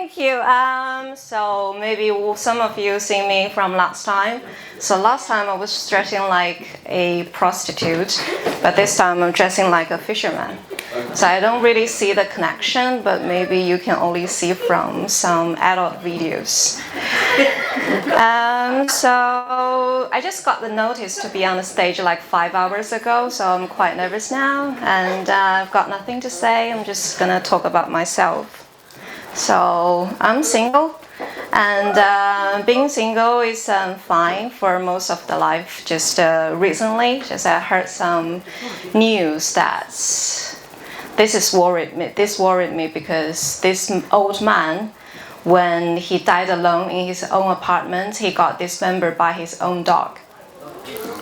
thank you. So maybe some of you see me from last time. So last time I was dressing like a prostitute, but this time I'm dressing like a fisherman. So I don't really see the connection, but maybe you can only see from some adult videos. So I just got the notice to be on the stage like 5 hours ago, so I'm quite nervous now, and I've got nothing to say. I'm just gonna talk about myself. So I'm single, and being single is fine for most of the life. Just recently, I heard some news that this worried me because this old man, when he died alone in his own apartment, he got dismembered by his own dog.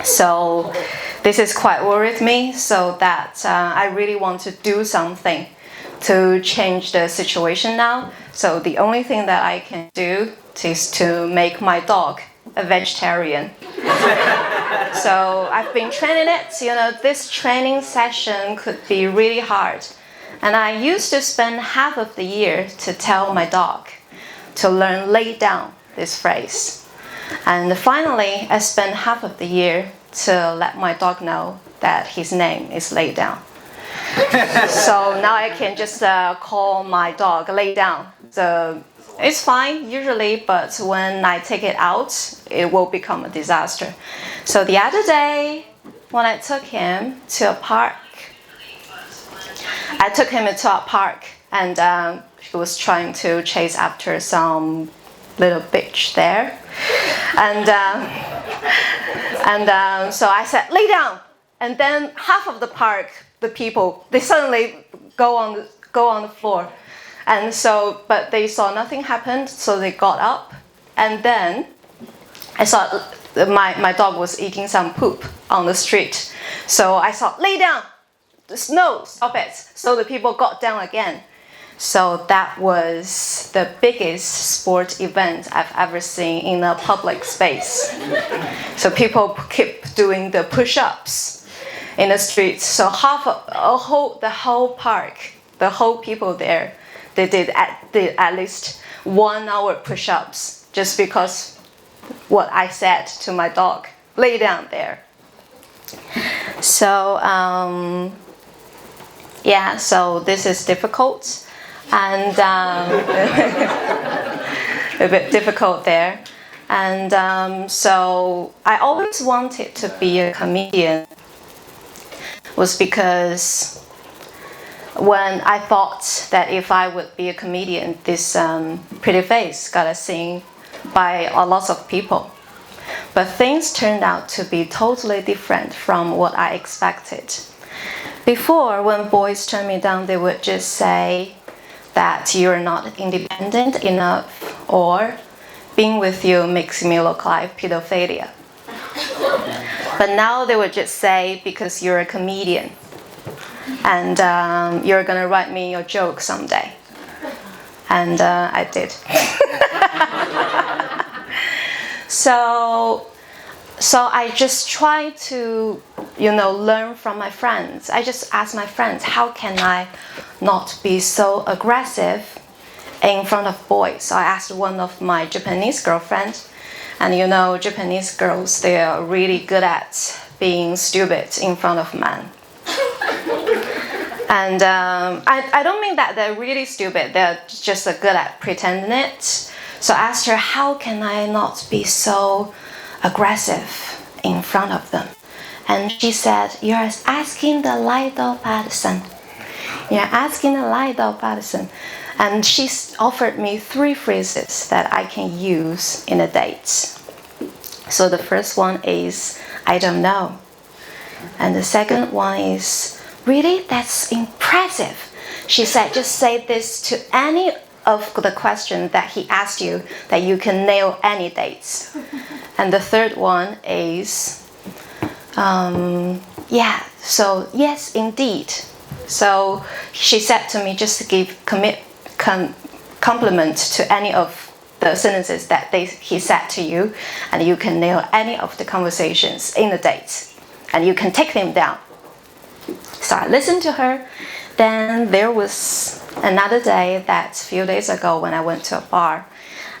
So this is quite worried me, so that I really want to do something to change the situation now. So the only thing that I can do is to make my dog a vegetarian. So I've been training it. This training session could be really hard. And I used to spend half of the year to tell my dog to learn lay down, this phrase. And finally, I spent half of the year to let my dog know that his name is lay down. So now I can just call my dog lay down. So it's fine usually, but when I take it out, it will become a disaster. So the other day, when I took him to a park, and he was trying to chase after some little bitch there, and so I said lay down, and then half of the park, the people, they suddenly go on the floor, and so but they saw nothing happened, so they got up, and then I saw my dog was eating some poop on the street, so I saw lay down, no, stop it. So the people got down again. So that was the biggest sport event I've ever seen in a public space. So people keep doing the push-ups in the streets. So the whole park, the whole people there, they did at least 1 hour push-ups just because what I said to my dog, lay down there. So so this is difficult, and a bit difficult there. And so I always wanted to be a comedian, was because when I thought that if I would be a comedian, this pretty face got seen by a lot of people. But things turned out to be totally different from what I expected. Before, when boys turn me down, they would just say that you're not independent enough, or being with you makes me look like pedophilia. But now they would just say, because you're a comedian, and you're gonna write me your joke someday. And I did. So I just try to, learn from my friends. I just ask my friends, how can I not be so aggressive in front of boys? So I asked one of my Japanese girlfriends, and Japanese girls, they are really good at being stupid in front of men. And I don't mean that they're really stupid, they're just good at pretending it. So I asked her, how can I not be so aggressive in front of them? And she said, you're asking the lie-doll Patterson. You're asking the lie-doll Patterson. And she offered me 3 phrases that I can use in a date. So the first one is, I don't know. And the second one is, really? That's impressive. She said, just say this to any of the questions that he asked you, that you can nail any dates. And the third one is, so yes, indeed. So she said to me, just to give compliment to any of the sentences that he said to you, and you can nail any of the conversations in the dates, and you can take them down. So I listened to her. Then there was Another day, that's a few days ago when I went to a bar,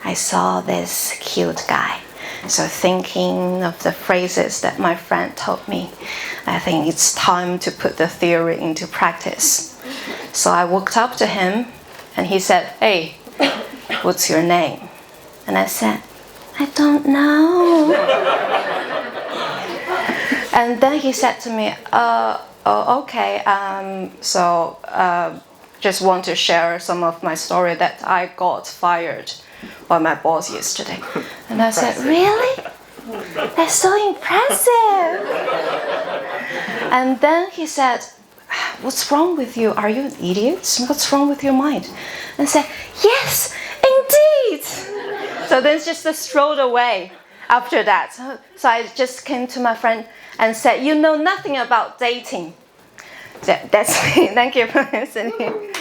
I saw this cute guy. So thinking of the phrases that my friend told me, I think it's time to put the theory into practice. So I walked up to him and he said, "Hey, what's your name?" And I said, "I don't know." And then he said to me, okay, just want to share some of my story that I got fired by my boss yesterday." And I said, "Really? That's so impressive." And then he said, "What's wrong with you? Are you an idiot? What's wrong with your mind?" And I said, "Yes, indeed." So then just strolled away after that. So I just came to my friend and said, "You know nothing about dating." That's me. Thank you for listening.